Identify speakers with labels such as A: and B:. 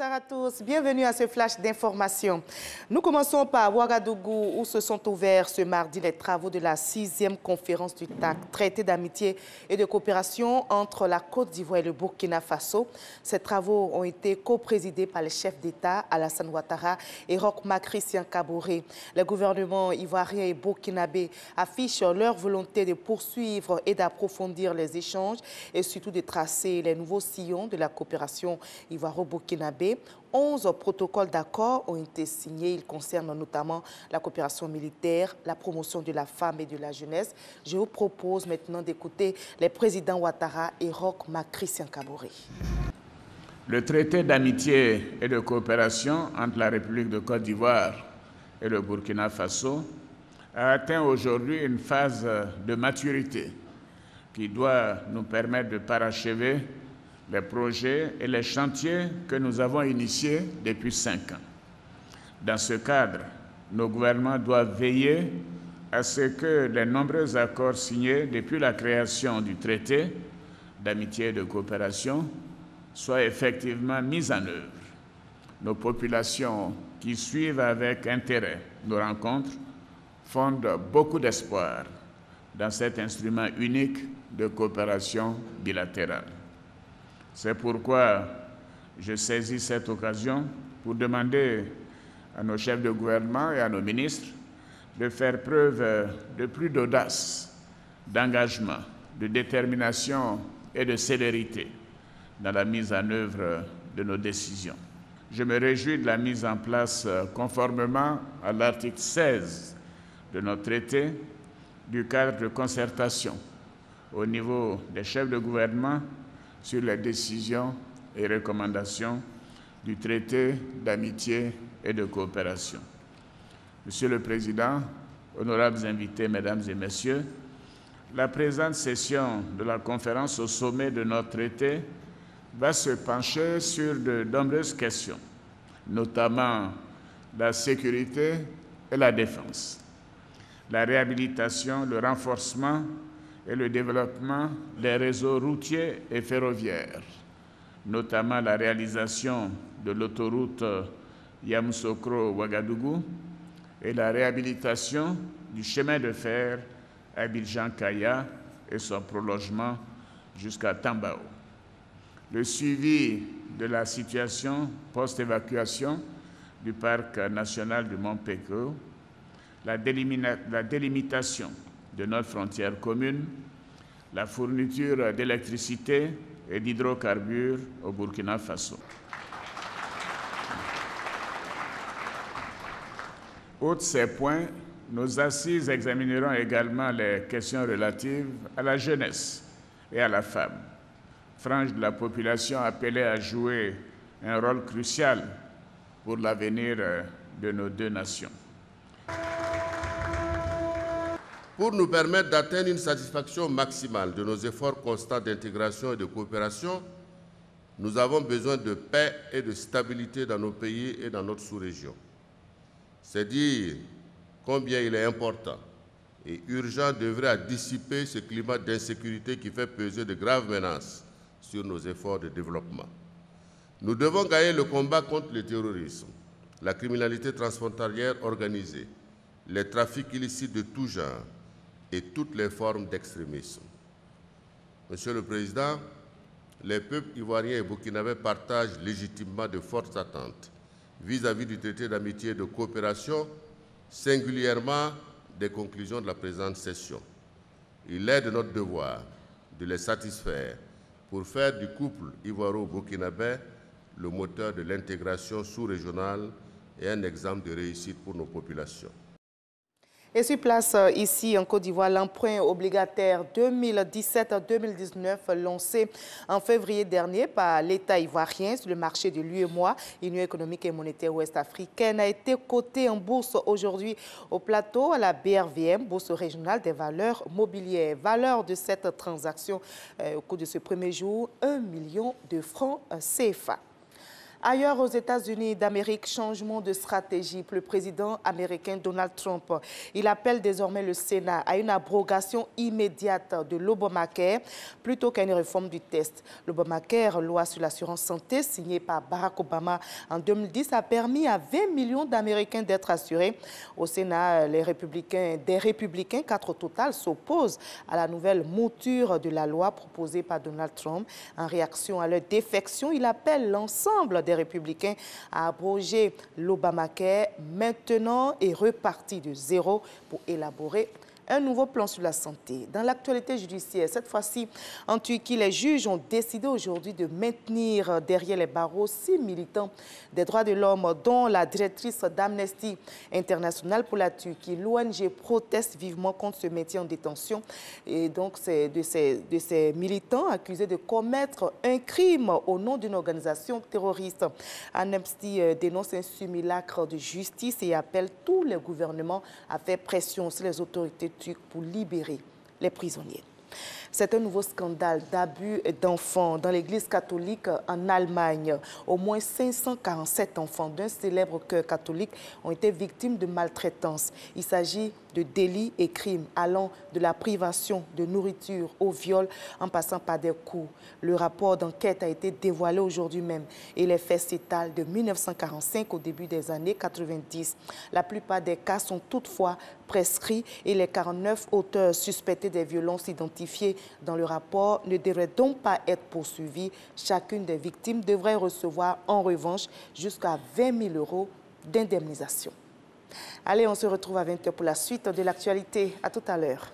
A: Bonsoir à tous, bienvenue à ce flash d'information. Nous commençons par Ouagadougou où se sont ouverts ce mardi les travaux de la 6e conférence du TAC, traité d'amitié et de coopération entre la Côte d'Ivoire et le Burkina Faso. Ces travaux ont été co-présidés par les chefs d'État Alassane Ouattara et Roch Marc Christian Kaboré. Les gouvernements ivoiriens et burkinabés affichent leur volonté de poursuivre et d'approfondir les échanges et surtout de tracer les nouveaux sillons de la coopération ivoiro-burkinabé. 11 protocoles d'accord ont été signés. Ils concernent notamment la coopération militaire, la promotion de la femme et de la jeunesse. Je vous propose maintenant d'écouter les présidents Ouattara et Roch Marc Christian Kaboré.
B: Le traité d'amitié et de coopération entre la République de Côte d'Ivoire et le Burkina Faso a atteint aujourd'hui une phase de maturité qui doit nous permettre de parachever les projets et les chantiers que nous avons initiés depuis 5 ans. Dans ce cadre, nos gouvernements doivent veiller à ce que les nombreux accords signés depuis la création du traité d'amitié et de coopération soient effectivement mis en œuvre. Nos populations qui suivent avec intérêt nos rencontres fondent beaucoup d'espoir dans cet instrument unique de coopération bilatérale. C'est pourquoi je saisis cette occasion pour demander à nos chefs de gouvernement et à nos ministres de faire preuve de plus d'audace, d'engagement, de détermination et de célérité dans la mise en œuvre de nos décisions. Je me réjouis de la mise en place, conformément à l'article 16 de notre traité, du cadre de concertation au niveau des chefs de gouvernement sur les décisions et recommandations du traité d'amitié et de coopération. Monsieur le Président, honorables invités, Mesdames et Messieurs, la présente session de la conférence au sommet de notre traité va se pencher sur de nombreuses questions, notamment la sécurité et la défense, la réhabilitation, le renforcement et le développement des réseaux routiers et ferroviaires, notamment la réalisation de l'autoroute Yamoussoukro-Ouagadougou et la réhabilitation du chemin de fer Abidjan-Kaya et son prolongement jusqu'à Tambao. Le suivi de la situation post-évacuation du parc national du Mont Peko, la délimitation de notre frontière commune, la fourniture d'électricité et d'hydrocarbures au Burkina Faso. Outre ces points, nos assises examineront également les questions relatives à la jeunesse et à la femme, frange de la population appelée à jouer un rôle crucial pour l'avenir de nos deux nations.
C: Pour nous permettre d'atteindre une satisfaction maximale de nos efforts constants d'intégration et de coopération, nous avons besoin de paix et de stabilité dans nos pays et dans notre sous-région. C'est dire combien il est important et urgent d'œuvrer à dissiper ce climat d'insécurité qui fait peser de graves menaces sur nos efforts de développement. Nous devons gagner le combat contre le terrorisme, la criminalité transfrontalière organisée, les trafics illicites de tout genre et toutes les formes d'extrémisme. Monsieur le Président, les peuples ivoiriens et burkinabés partagent légitimement de fortes attentes vis-à-vis du traité d'amitié et de coopération, singulièrement des conclusions de la présente session. Il est de notre devoir de les satisfaire pour faire du couple ivoiro-burkinabé le moteur de l'intégration sous-régionale et un exemple de réussite pour nos populations.
A: Et sur place ici en Côte d'Ivoire, l'emprunt obligataire 2017-2019 lancé en février dernier par l'État ivoirien sur le marché de l'UEMOA, Union économique et monétaire ouest-africaine, a été coté en bourse aujourd'hui au plateau à la BRVM, Bourse régionale des valeurs mobilières. Valeur de cette transaction au cours de ce premier jour, 1 million de francs CFA. Ailleurs aux États-Unis d'Amérique, changement de stratégie pour le président américain Donald Trump. Il appelle désormais le Sénat à une abrogation immédiate de l'Obamacare plutôt qu'à une réforme du test. L'Obamacare, loi sur l'assurance santé signée par Barack Obama en 2010, a permis à 20 millions d'Américains d'être assurés. Au Sénat, des républicains, 4 au total, s'opposent à la nouvelle mouture de la loi proposée par Donald Trump. En réaction à leur défection, il appelle l'ensemble des républicains à abroger l'Obamacare maintenant et repartir de zéro pour élaborer un nouveau plan sur la santé. Dans l'actualité judiciaire, cette fois-ci, en Turquie, les juges ont décidé aujourd'hui de maintenir derrière les barreaux 6 militants des droits de l'homme, dont la directrice d'Amnesty International pour la Turquie. L'ONG proteste vivement contre ce maintien en détention et donc c'est de ces militants accusés de commettre un crime au nom d'une organisation terroriste. Amnesty dénonce un simulacre de justice et appelle tous les gouvernements à faire pression sur les autorités turques pour libérer les prisonniers. C'est un nouveau scandale d'abus d'enfants dans l'église catholique en Allemagne. Au moins 547 enfants d'un célèbre chœur catholique ont été victimes de maltraitance. Il s'agit de délits et crimes allant de la privation de nourriture au viol en passant par des coups. Le rapport d'enquête a été dévoilé aujourd'hui même et les faits s'étalent de 1945 au début des années 90. La plupart des cas sont toutefois prescrits et les 49 auteurs suspectés des violences identifiées dans le rapport ne devraient donc pas être poursuivis. Chacune des victimes devrait recevoir en revanche jusqu'à 20 000 € d'indemnisation. Allez, on se retrouve à 20 h pour la suite de l'actualité. À tout à l'heure.